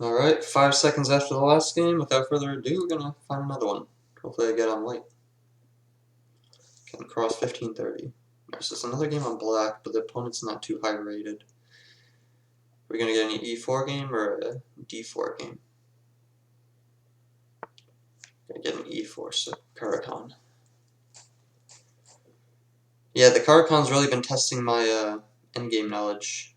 Alright, 5 seconds after the last game, without further ado, we're gonna find another one. Hopefully I get on late. Can cross 1530. There's just another game on black, but the opponent's not too high rated. Are we gonna get an E4 game or a D4 game? Gonna get an E4, so Karakhan. Yeah, the Karakhan's really been testing my endgame knowledge.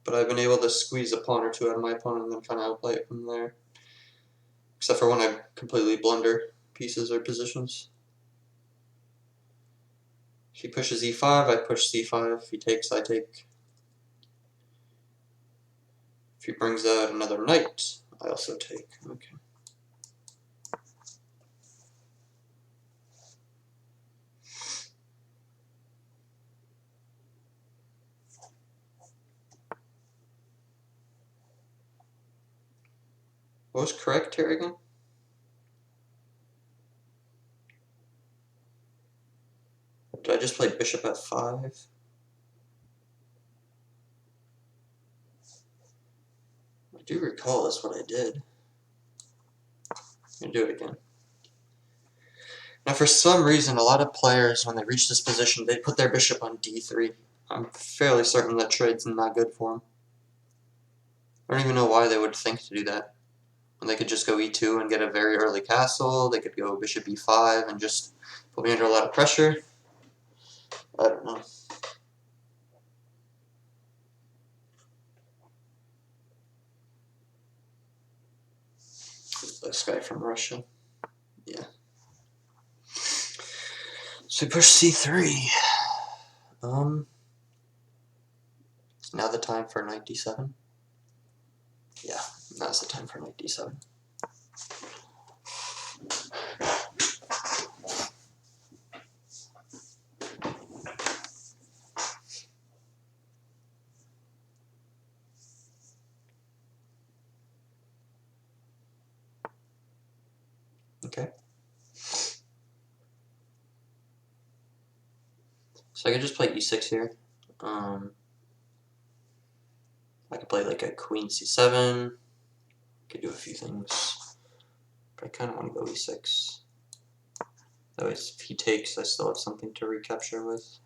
But I've been able to squeeze a pawn or two out of my opponent and then kind of outplay it from there. Except for when I completely blunder pieces or positions. If he pushes E5, I push C5. If he takes, I take. If he brings out another knight, I also take. Okay. What was correct here again? Did I just play bishop f5? I do recall that's what I did. I'm going to do it again. Now for some reason, a lot of players, when they reach this position, they put their bishop on d3. I'm fairly certain that trade's not good for them. I don't even know why they would think to do that. When they could just go e2 and get a very early castle, they could go bishop e5 and just put me under a lot of pressure. I don't know. This guy from Russia. Yeah. So we push c3. Now the time for knight d7? Yeah, now's the time for knight d7. Okay. So I could just play e6 here. I could play like a queen c7. Could do a few things. But I kind of want to go e6. That way, if he takes, I still have something to recapture with.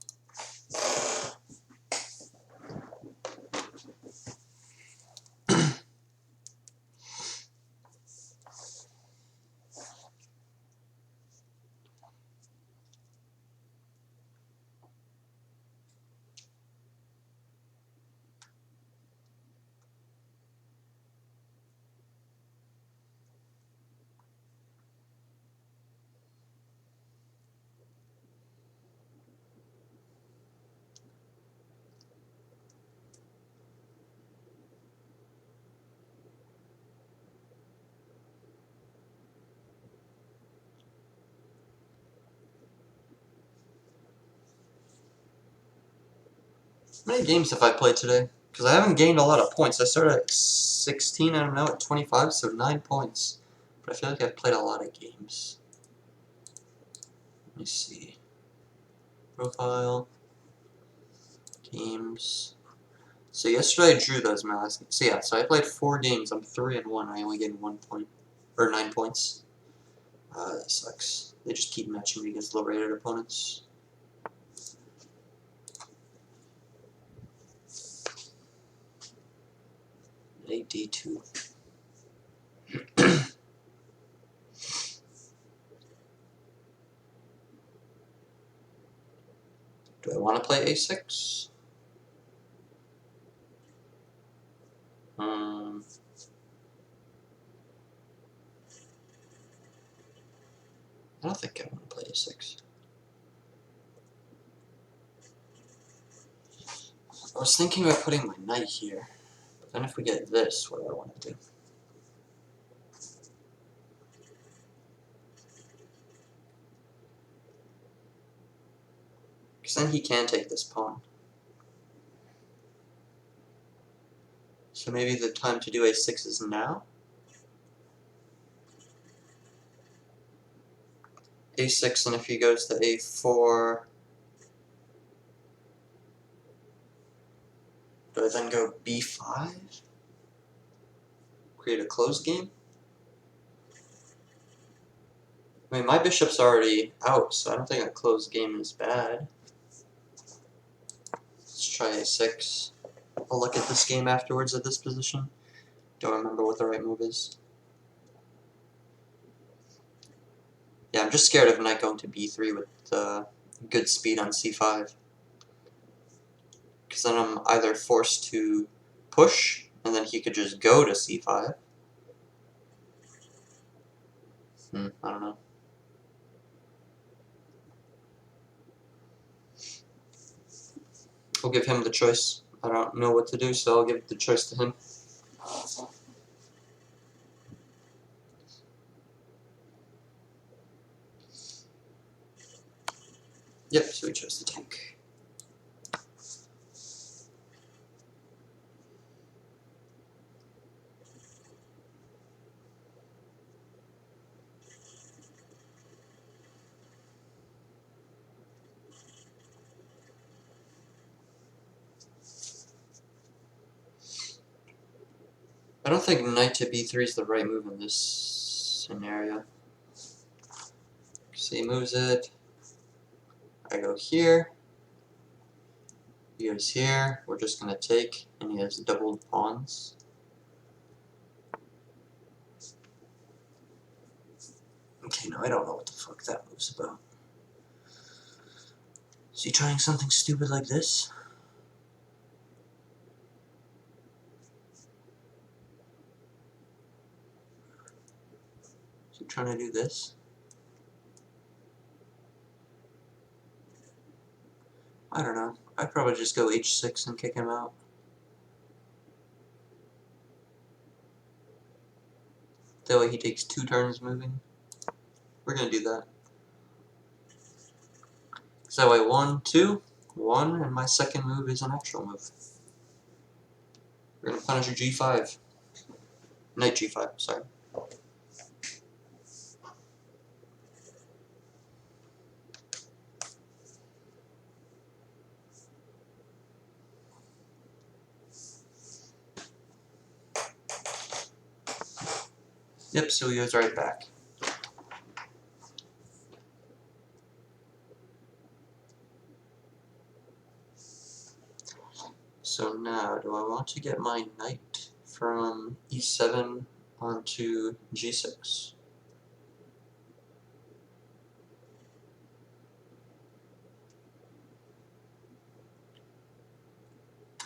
How many games have I played today? Because I haven't gained a lot of points. I started at 16 and I'm now at 25, so 9 points. But I feel like I've played a lot of games. Let me see. Profile. Games. So yesterday I drew those my last game. So yeah, so I played 4 games. I'm 3-1. I only gained 1 point. Or 9 points. That sucks. They just keep matching me against low-rated opponents. Knight d2. Do I want to play a6? I don't think I want to play a6. I was thinking about putting my knight here, but then if we get this, what do I want to do? Because then he can take this pawn. So maybe the time to do a6 is now? a6, and if he goes to a4, do I then go b5? Create a closed game? I mean, my bishop's already out, so I don't think a closed game is bad. Let's try a6. I'll look at this game afterwards at this position. Don't remember what the right move is. Yeah, I'm just scared of knight going to b3 with good speed on c5. Because then I'm either forced to push, and then he could just go to c5. I don't know. I'll give him the choice. I don't know what to do, so I'll give the choice to him. Yep, so he chose to take. I don't think knight to b3 is the right move in this scenario. So he moves it. I go here. He goes here. We're just going to take, and he has doubled pawns. Okay, now I don't know what the fuck that move's about. Is he trying something stupid like this? Is he trying to do this? I don't know. I'd probably just go h6 and kick him out. That way he takes 2 turns moving. We're going to do that. So that way 1, 2, 1, and my second move is an actual move. We're going to punish a g5. Knight g5, sorry. Yep, so he goes right back. So now, do I want to get my knight from e7 onto g6?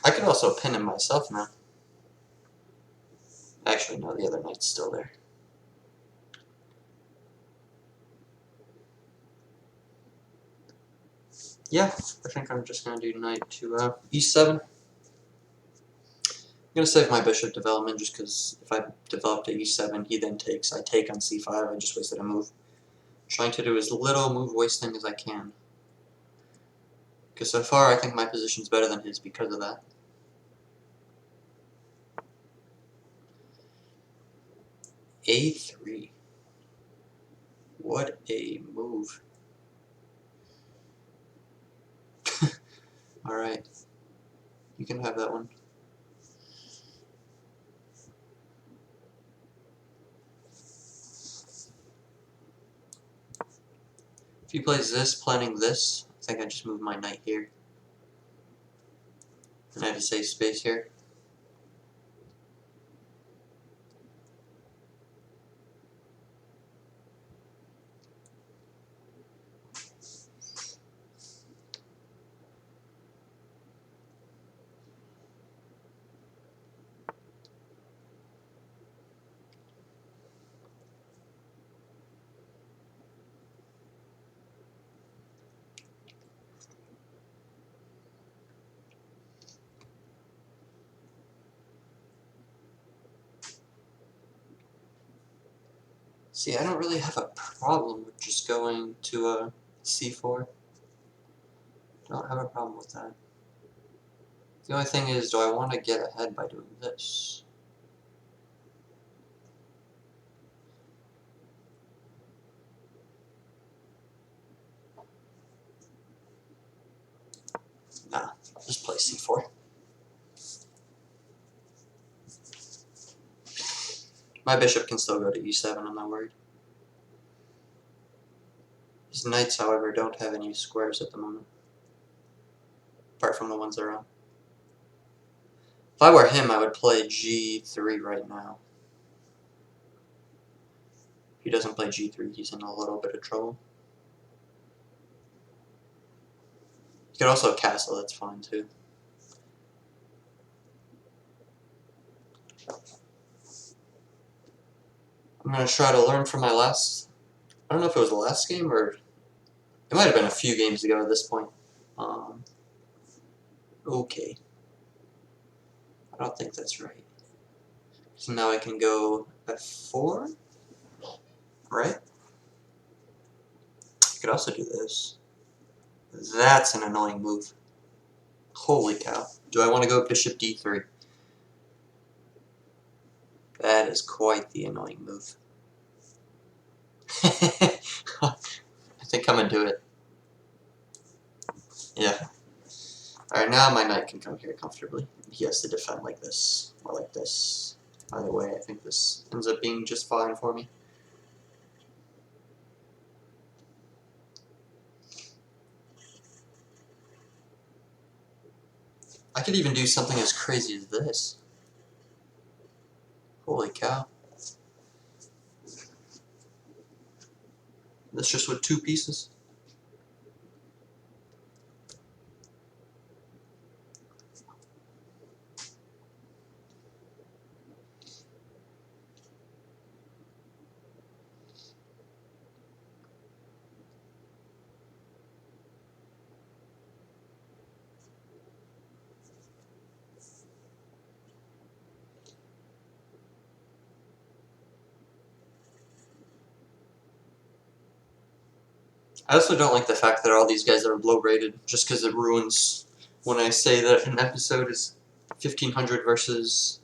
I could also pin him myself now. Actually, no, the other knight's still there. Yeah, I think I'm just going to do knight to e7. I'm going to save my bishop development just because if I develop to e7, he then takes. I take on c5, I just wasted a move. Trying to do as little move wasting as I can. Because so far, I think my position's better than his because of that. a3. What a move. Alright. You can have that one. If he plays this, planning this, I think I just move my knight here. And I have a safe space here. See, I don't really have a problem with just going to c4. Don't have a problem with that. The only thing is, do I want to get ahead by doing this? Nah, just play c4. My bishop can still go to e7, I'm not worried. His knights, however, don't have any squares at the moment. Apart from the ones they're on. If I were him, I would play g3 right now. If he doesn't play g3, he's in a little bit of trouble. He could also castle, that's fine too. I'm going to try to learn from my last... I don't know if it was the last game or... It might have been a few games ago at this point. Okay. I don't think that's right. So now I can go f4, right? I could also do this. That's an annoying move. Holy cow. Do I want to go bishop d3? That is quite the annoying move. I think I'm gonna do it. Yeah. Alright, now my knight can come here comfortably. He has to defend like this, or like this. Either way, I think this ends up being just fine for me. I could even do something as crazy as this. Holy cow. That's just with 2 pieces. I also don't like the fact that all these guys are low rated, just because it ruins when I say that an episode is 1500 versus...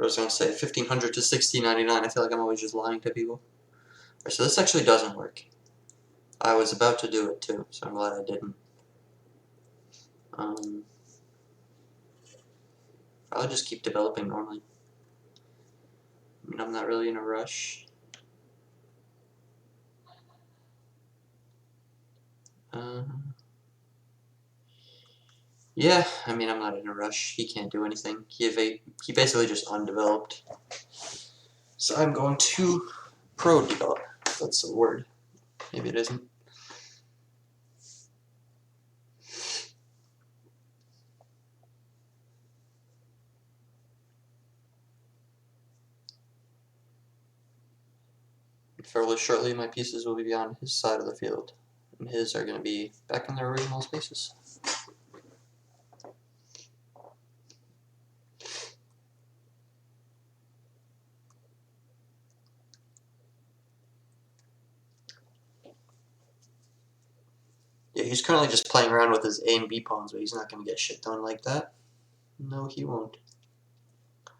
I was going to say 1500 to 1699. I feel like I'm always just lying to people. Right, so this actually doesn't work. I was about to do it too, so I'm glad I didn't. I'll just keep developing normally. I mean, I'm not really in a rush. Yeah, I mean, I'm not in a rush. He can't do anything. He basically just undeveloped. So I'm going to pro-develop. That's a word. Maybe it isn't. Fairly shortly, my pieces will be on his side of the field, and his are going to be back in their original spaces. Yeah, he's currently just playing around with his A and B pawns, but he's not going to get shit done like that. No, he won't. I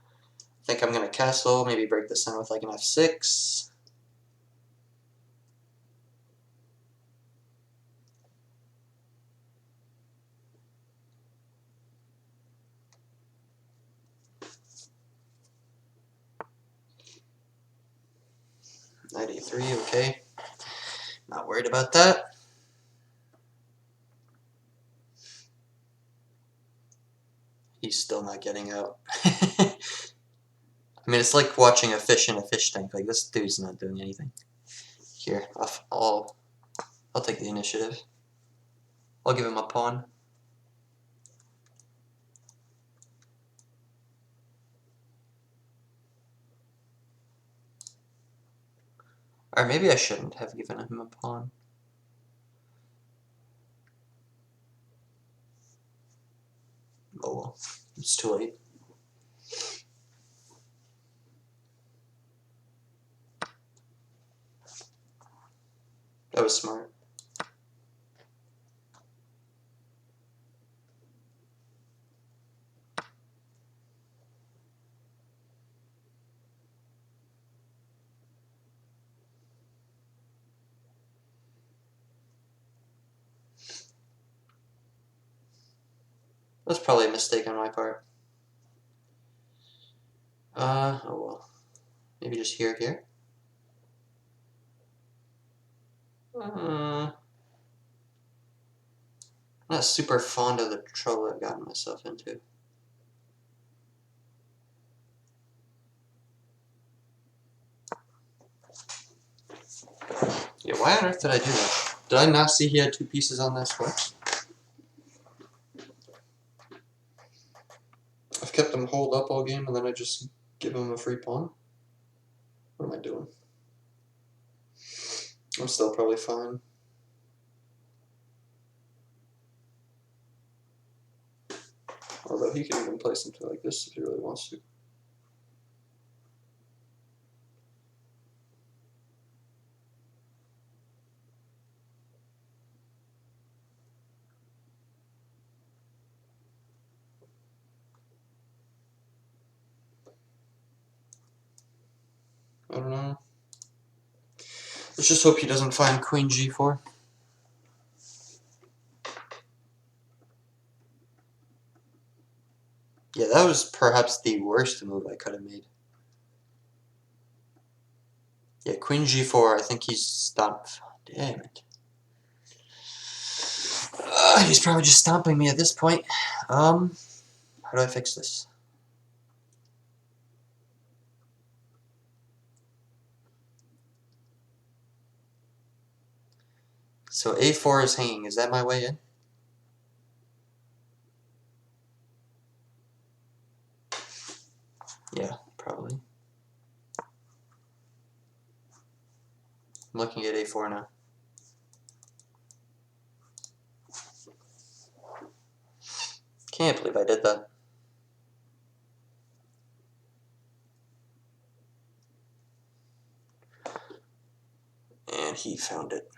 think I'm going to castle, maybe break this down with like an f6. Knight a3, okay. Not worried about that. He's still not getting out. I mean, it's like watching a fish in a fish tank. Like, this dude's not doing anything. Here, I'll take the initiative. I'll give him a pawn. Or maybe I shouldn't have given him a pawn. Oh well, it's too late. That was smart. That's probably a mistake on my part. Oh well. Maybe just here. I'm not super fond of the trouble I've gotten myself into. Yeah, why on earth did I do that? Did I not see he had 2 pieces on that square? I've kept him hold up all game and then I just give him a free pawn? What am I doing? I'm still probably fine. Although he can even play something like this if he really wants to. I don't know. Let's just hope he doesn't find Queen G4. Yeah, that was perhaps the worst move I could have made. Yeah, Queen G4, I think he's stopped. Damn it. He's probably just stomping me at this point. How do I fix this? So A4 is hanging. Is that my way in? Yeah, probably. I'm looking at A4 now. Can't believe I did that. And he found it.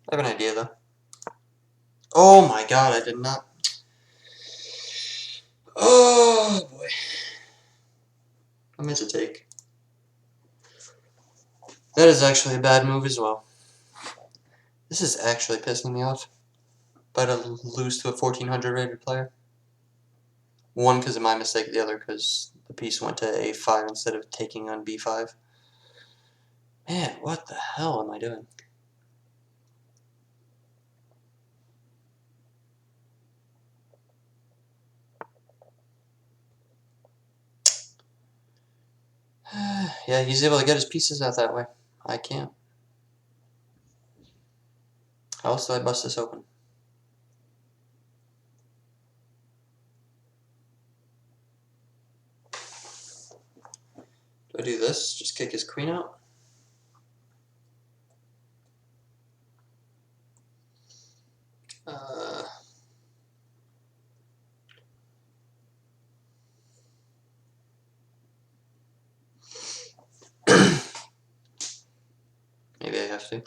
I have an idea though. Oh my god, I did not. Oh boy. I meant to take. That is actually a bad move as well. This is actually pissing me off. But I lose to a 1400 rated player. One because of my mistake, the other because the piece went to A5 instead of taking on B5. Man, what the hell am I doing? Yeah, he's able to get his pieces out that way. I can't. How else do I bust this open? Do I do this? Just kick his queen out? Maybe I have to. At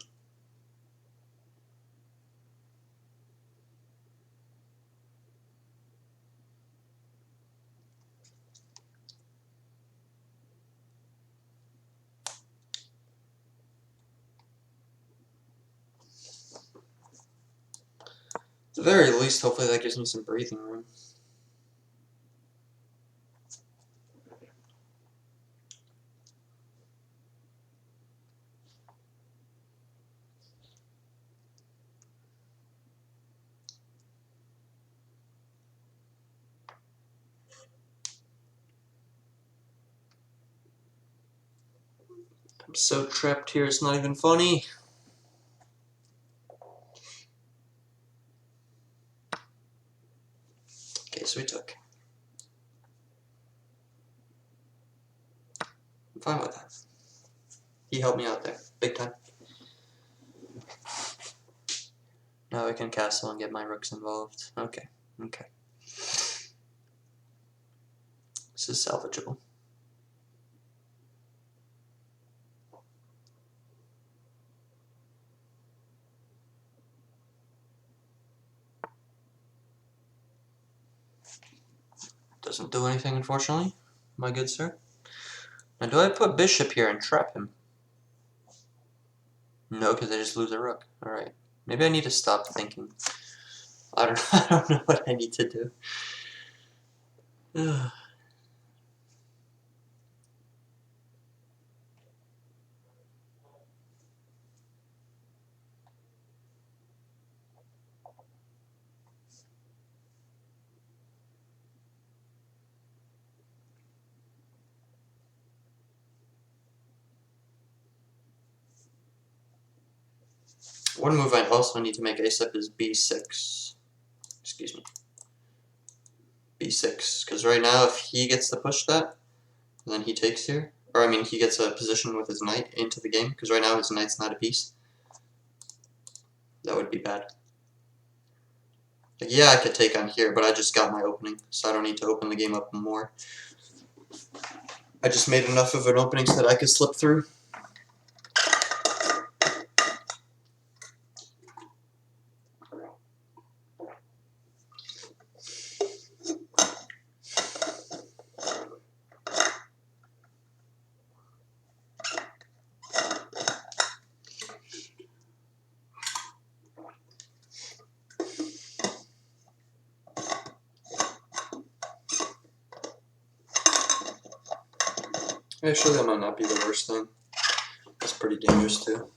the very least, hopefully that gives me some breathing room. I'm so trapped here, it's not even funny. Okay, so we took. I'm fine with that. He helped me out there, big time. Now I can castle and get my rooks involved. Okay, okay. This is salvageable. Doesn't do anything, unfortunately, my good sir. Now, do I put bishop here and trap him? No, because I just lose a rook. Alright. Maybe I need to stop thinking. I don't, I don't know what I need to do. One move I also need to make ASAP is b6. Excuse me. b6. Because right now, if he gets to push that, then he takes here. Or, I mean, he gets a position with his knight into the game. Because right now, his knight's not a piece. That would be bad. Like, yeah, I could take on here, but I just got my opening. So I don't need to open the game up more. I just made enough of an opening so that I could slip through. Actually, that might not be the worst thing. That's pretty dangerous too.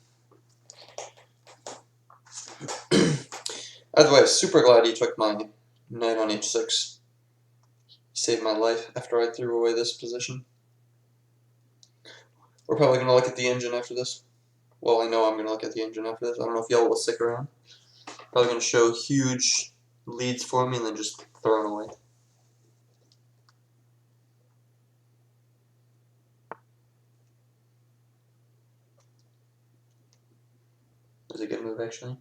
By the way, I'm super glad he took my knight on h6. He saved my life after I threw away this position. We're probably going to look at the engine after this. Well, I know I'm going to look at the engine after this. I don't know if y'all will stick around. Probably going to show huge leads for me and then just throw them away. Is it a good move, actually?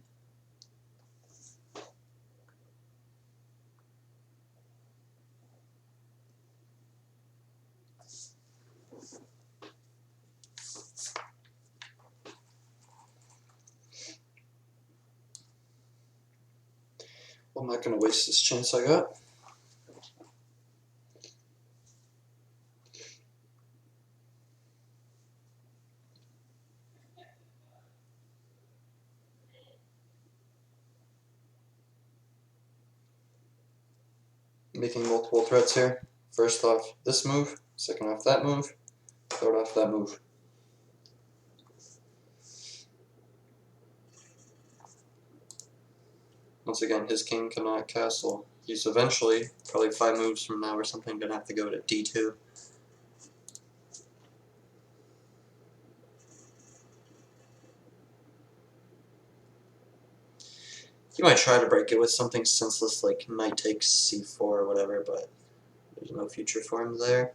Well, I'm not going to waste this chance I got. Making multiple threats here. First off this move, second off that move, third off that move. Once again, his king cannot castle. He's eventually, probably 5 moves from now or something, going to have to go to d2. He might try to break it with something senseless like knight takes c4 or whatever, but there's no future for him there.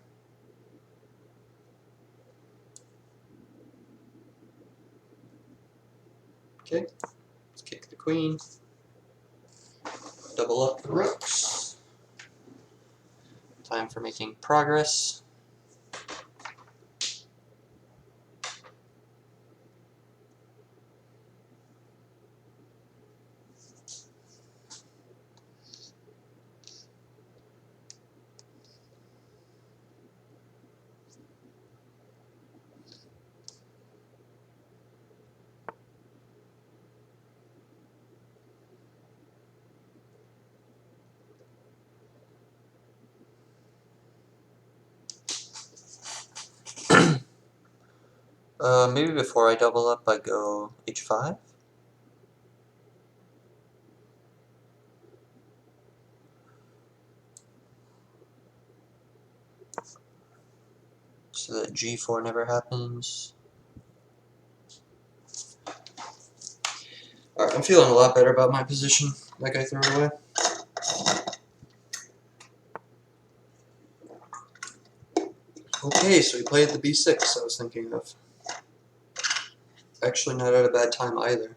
Okay, let's kick the queen. Double up the rooks. Time for making progress. Maybe before I double up, I go h5. So that g4 never happens. Alright, I'm feeling a lot better about my position, like I threw away. Okay, so he played the b6 I was thinking of. Actually not at a bad time either.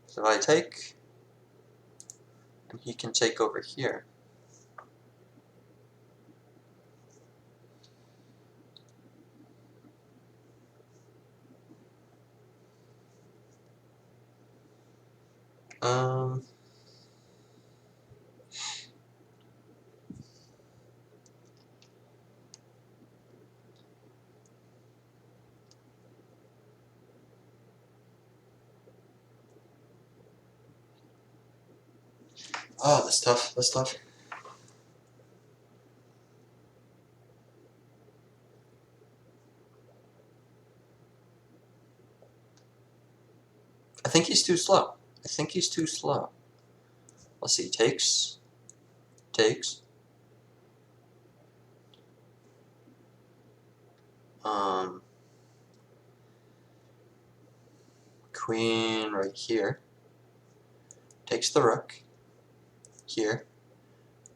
So I take, and he can take over here. Oh, that's tough. That's tough. I think he's too slow. I think he's too slow. Let's see. Takes. Queen right here. Takes the rook. Here.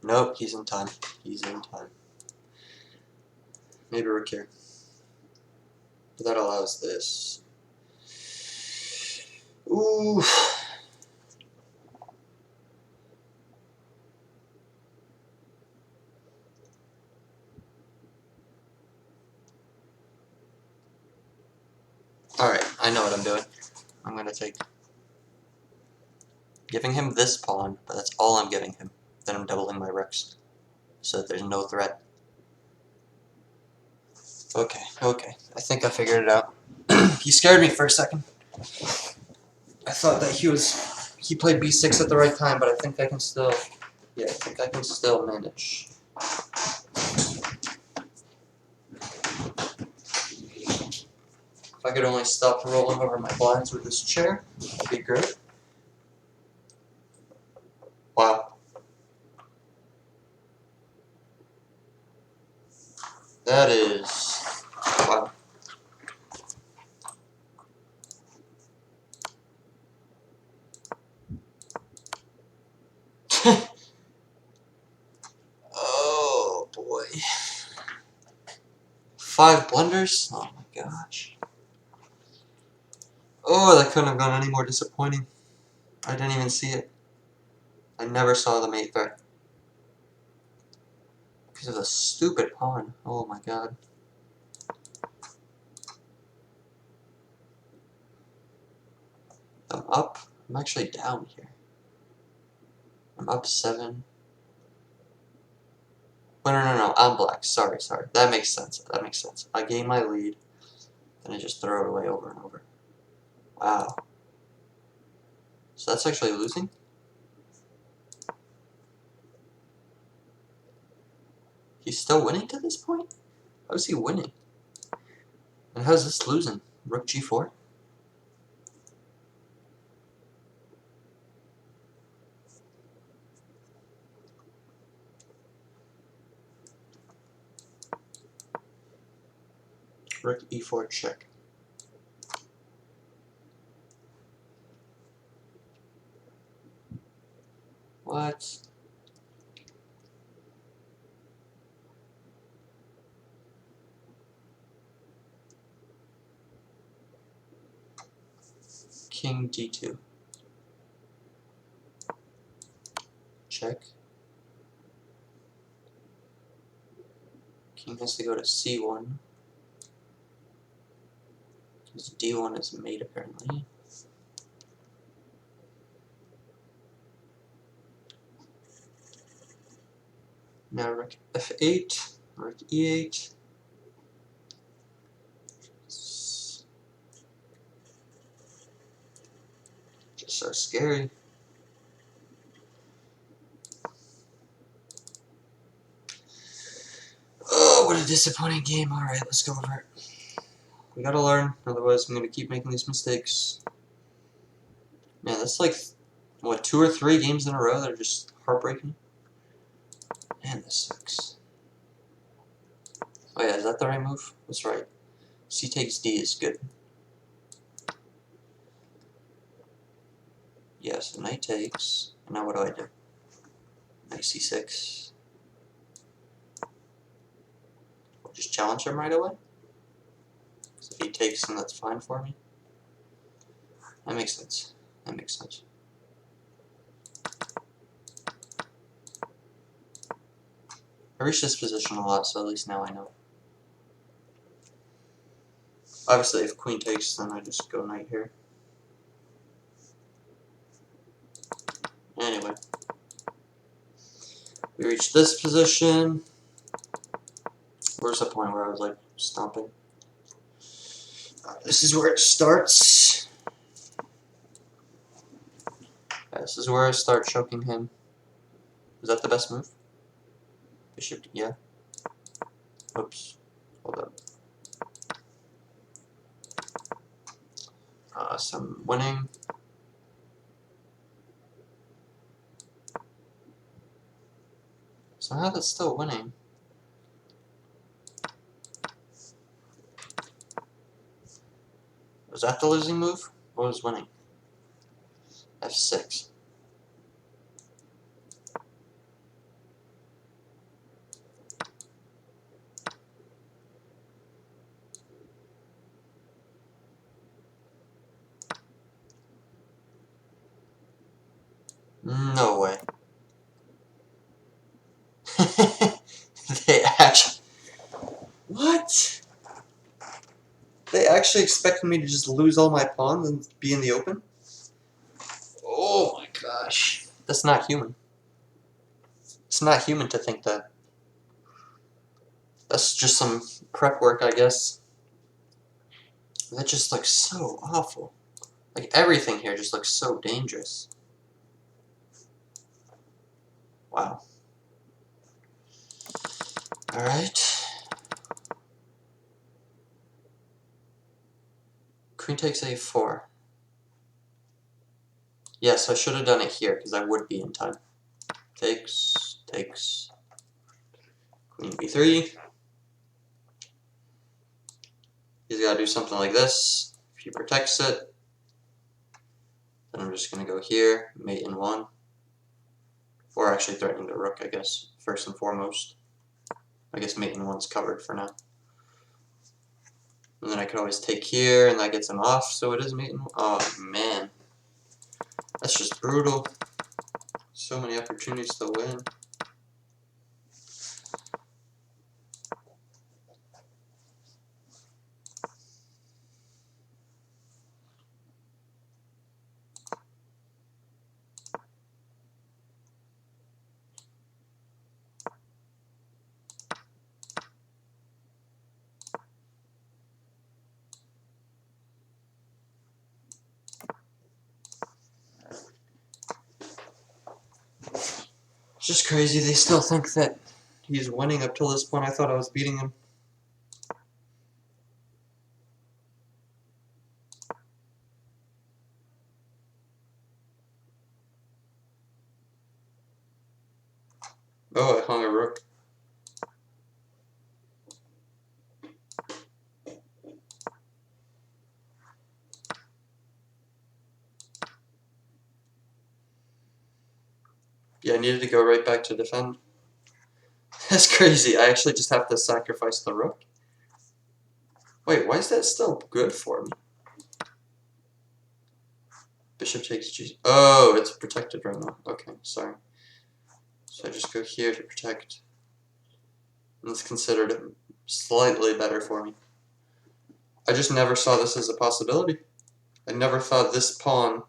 Nope, he's in time. He's in time. Maybe rook here. But that allows this. Ooh. Alright, I know what I'm doing. I'm gonna take... Giving him this pawn, but that's all I'm giving him. Then I'm doubling my rooks. So that there's no threat. Okay, okay. I think I figured it out. He scared me for a second. I thought that he played b6 at the right time, but I think I can still... Yeah, I think I can still manage. If I could only stop rolling over my blinds with this chair, that'd be great. Wow. That is... Wow. Oh, boy. 5 blunders? Oh my gosh. Oh, that couldn't have gone any more disappointing. I didn't even see it. I never saw the mate threat. Because of the stupid pawn. Oh my god. I'm up. I'm actually down here. I'm up 7. Oh, no. I'm black. Sorry. That makes sense. That makes sense. I gain my lead. Then I just throw it away over and over. Wow. So that's actually losing? He's still winning to this point? How is he winning? And how's this losing? Rook g4? Rook e4 check. What? King d2. Check. King has to go to c1. Because d1 is mate apparently. Now rook f8, rook e8. Just so scary. Oh, what a disappointing game. Alright, let's go over it. We gotta learn, otherwise I'm gonna keep making these mistakes. Man, that's like, what, 2 or 3 games in a row that are just heartbreaking? Man, this sucks. Oh yeah, is that the right move? That's right. C takes D is good. Yeah, so knight takes. And now what do I do? Knight c6. I'll just challenge him right away. So if he takes, then that's fine for me. That makes sense. That makes sense. I reached this position a lot, so at least now I know. Obviously, if queen takes, then I just go knight here. We reach this position. Where's the point where I was like stomping? This is where it starts. This is where I start choking him. Is that the best move? Bishop, yeah. Oops. Hold up. Some winning. Somehow that's still winning. Was that the losing move? What was winning? F6. No way. They actually... What? They actually expected me to just lose all my pawns and be in the open? Oh my gosh. That's not human. It's not human to think that. That's just some prep work, I guess. That just looks so awful. Like, everything here just looks so dangerous. Wow. Alright. Queen takes a4. Yes, I should have done it here, because I would be in time. Takes, takes. Queen b3. He's got to do something like this. If he protects it, then I'm just going to go here, mate in 1. Or actually threatening the rook, I guess, first and foremost. I guess mate in 1's covered for now. And then I could always take here, and that gets him off, so it is mate in 1. Oh, man. That's just brutal. So many opportunities to win. It's just crazy. They still think that he's winning up till this point. I thought I was beating him. Oh, I hung a rook. Yeah, I needed to go right back to defend. That's crazy. I actually just have to sacrifice the rook. Wait, why is that still good for me? Bishop takes g. Oh, it's protected right now. Okay, sorry. So I just go here to protect. And it's considered slightly better for me. I just never saw this as a possibility. I never thought this pawn...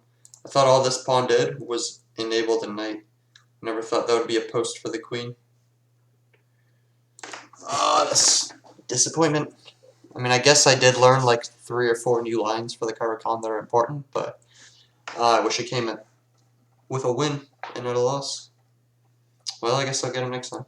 I thought all this pawn did was enable the knight. Never thought that would be a post for the queen. Ah, that's disappointment. I mean, I guess I did learn like 3 or 4 new lines for the Caracan that are important, but I wish it came with a win and not a loss. Well, I guess I'll get him next time.